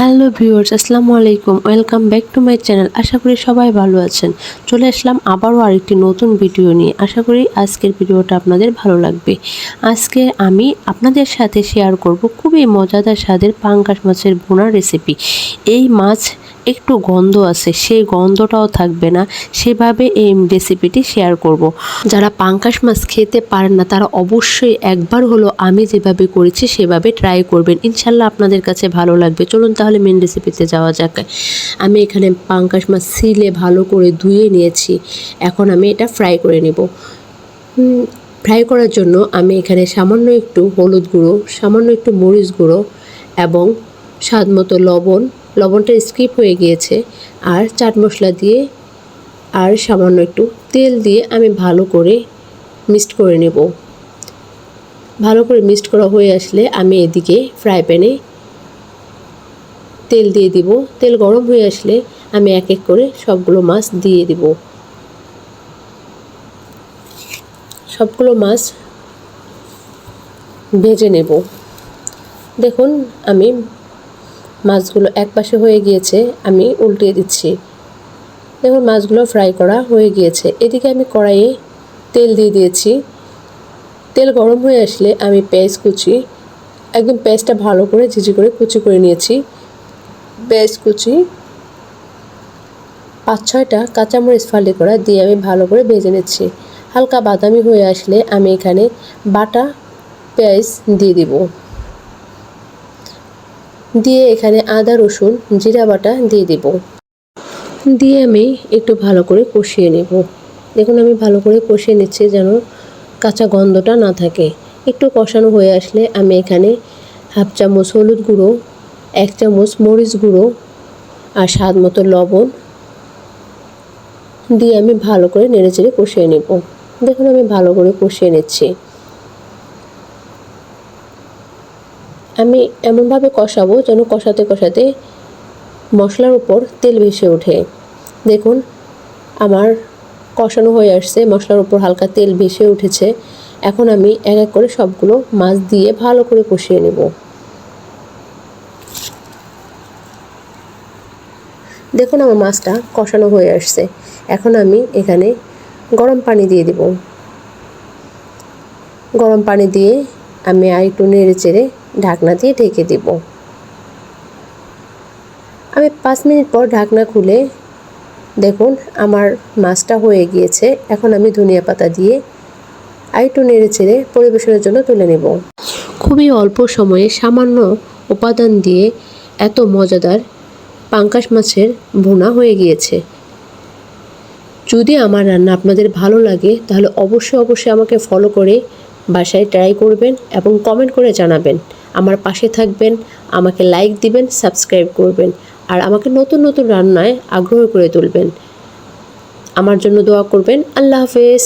Hello viewers, আসসালামু আলাইকুম। Welcome back to my channel. আশা করি সবাই ভালো আছেন। চলে আসলাম আবারও আরেকটি নতুন ভিডিও নিয়ে। আশা করি আজকের ভিডিওটা আপনাদের ভালো লাগবে। আজকে আমি আপনাদের সাথে শেয়ার করব খুবই মজাদার স্বাদের পাঙ্গাস মাছের ভুনা রেসিপি। এই মাছ একটু গন্ধ আছে, সেই গন্ধটাও থাকবে না, সেভাবে এই রেসিপিটি শেয়ার করব। যারা পাঙ্গাস মাছ খেতে পারেন না তারা অবশ্যই একবার হলো আমি যেভাবে করেছি সেভাবে ট্রাই করবেন। ইনশাল্লাহ আপনাদের কাছে ভালো লাগবে। চলুন তাহলে মেন রেসিপিতে যাওয়া যাক। আমি এখানে পাঙ্গাস মাছ ছিলে ভালো করে ধুয়ে নিয়েছি। এখন আমি এটা ফ্রাই করে নেব। ফ্রাই করার জন্য আমি এখানে সামান্য একটু হলুদ গুঁড়ো, সামান্য একটু মরিচ গুঁড়ো এবং স্বাদ মতো লবণটা স্কিপ হয়ে গিয়েছে, আর চাট মশলা দিয়ে আর সামান্য একটু তেল দিয়ে আমি ভালো করে মিক্সড করে নেব। ভালো করে মিক্সড করা হয়ে আসলে আমি এদিকে ফ্রাই প্যানে তেল দিয়ে দিব। তেল গরম হয়ে আসলে আমি এক এক করে সবগুলো মাছ দিয়ে দিব। সবগুলো মাছ ভেজে নেব। দেখুন আমি মাছগুলো এক পাশে হয়ে গিয়েছে, আমি উল্টিয়ে দিচ্ছি। দেখুন মাছগুলো ফ্রাই করা হয়ে গিয়েছে। এদিকে আমি কড়াইয়ে তেল দিয়ে দিয়েছি। তেল গরম হয়ে আসলে আমি পেঁয়াজ কুচি, একদম পেঁয়াজটা ভালো করে ঝিঝি করে কুচি করে নিয়েছি। পেঁয়াজ কুচি 5-6টা কাঁচামরিচ ফালি করা দিয়ে আমি ভালো করে ভেজে নিচ্ছি। হালকা বাদামি হয়ে আসলে আমি এখানে বাটা পেঁয়াজ দিয়ে দিব। দিয়ে এখানে আদা রসুন জিরা বাটা দিয়ে দিব। দিয়ে আমি একটু ভালো করে কষিয়ে নেব। দেখুন আমি ভালো করে কষিয়ে নিচ্ছি যেন কাঁচা গন্ধটা না থাকে। একটু কষানো হয়ে আসলে আমি এখানে 1/2 চামচ হলুদ গুঁড়ো, 1 চামচ মরিচ গুঁড়ো আর স্বাদ মতো লবণ দিয়ে আমি ভালো করে নেড়েচেড়ে কষিয়ে নেব। দেখুন আমি ভালো করে কষিয়ে নিচ্ছি। আমি এমনভাবে কষাবো যেন কষাতে কষাতে মশলার উপর তেল ভেসে ওঠে। দেখুন আমার কষানো হয়ে আসছে, মশলার উপর হালকা তেল ভেসে উঠেছে। এখন আমি এক এক করে সবগুলো মাছ দিয়ে ভালো করে কষিয়ে নেব। দেখুন আমার মাছটা কষানো হয়ে আসছে। এখন আমি এখানে গরম পানি দিয়ে দিব। গরম পানি দিয়ে আমি আর একটু নেড়ে চেড়ে ঢাকনা দিয়ে ঢেকে দিব। আমি 5 মিনিট পর ঢাকনা খুলে দেখুন আমার মাছটা হয়ে গিয়েছে। এখন আমি ধনিয়া পাতা দিয়ে আর একটু নেড়ে চেড়ে পরিবেশনের জন্য তুলে নেব। খুবই অল্প সময়ে সামান্য উপাদান দিয়ে এত মজাদার পাঙ্গাস মাছের ভুনা হয়ে গিয়েছে। যদি আমার রান্না আপনাদের ভালো লাগে তাহলে অবশ্যই আমাকে ফলো করে বাসায় ট্রাই করবেন এবং কমেন্ট করে জানাবেন। আমার পাশে থাকবেন, আমাকে লাইক দিবেন, সাবস্ক্রাইব করবেন আর আমাকে নতুন নতুন রান্নায় আগ্রহ করে তুলবেন। আমার জন্য দোয়া করবেন। আল্লাহ হাফেজ।